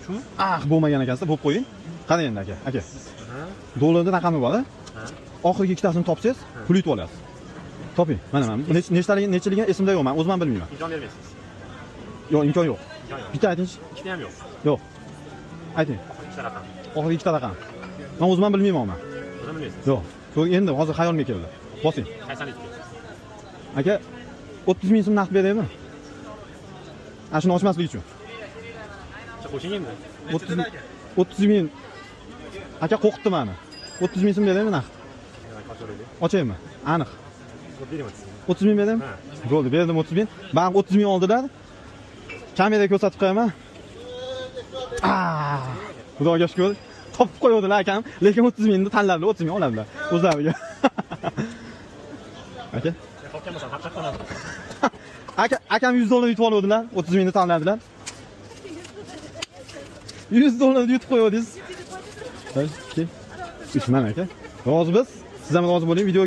Shumi? Bo'lmagan ekansiz, bo'lib qo'ying. Qani endi aka. Dollarda raqami bor-a? Oxirgi ikkitasini topsangiz, pul yutib olasiz. Toping. Mana nechiligini esimda yo'q, men o'zim ham bilmayman. Imkon bermaysiz. Yo'q, imkon yo'q. Bitta aytingchi. Ikkita ham yo'q. Yo'q. Ayting. Ikkita raqam. Oxirgi ikkita raqam. Men o'zim ham bilmayman. O'zim bilmaysiz. Yo'q. Endi hozir xayolimga keldi. Bosing. 82. Aka, 30 ming so'm naqd beraymi? Ana shuni ochmaslik uchun. Qo'shing endi. 30 ming. Aka qo'rqitdi meni. 30 ming so'm beraymi naqd? Ochaymi? Aniq. 30 ming beraymi? Bo'ldi, berdim 30 ming. Men 30 ming oldilar. Kameraga ko'rsatib qo'yaman. Xudoga shukr. Topib qo'yadilar akam, lekin 30 mingni tanladilar, 30 ming oladilar o'zlariga. Aka? Qolganmasam haqqa qoladi. Akam $100 yutib oladilar, 30 mingni tanladilar. $100 yutib qo'yadingiz. Mana aka. Rozimiz? Siz ham rozi bo'ling. Video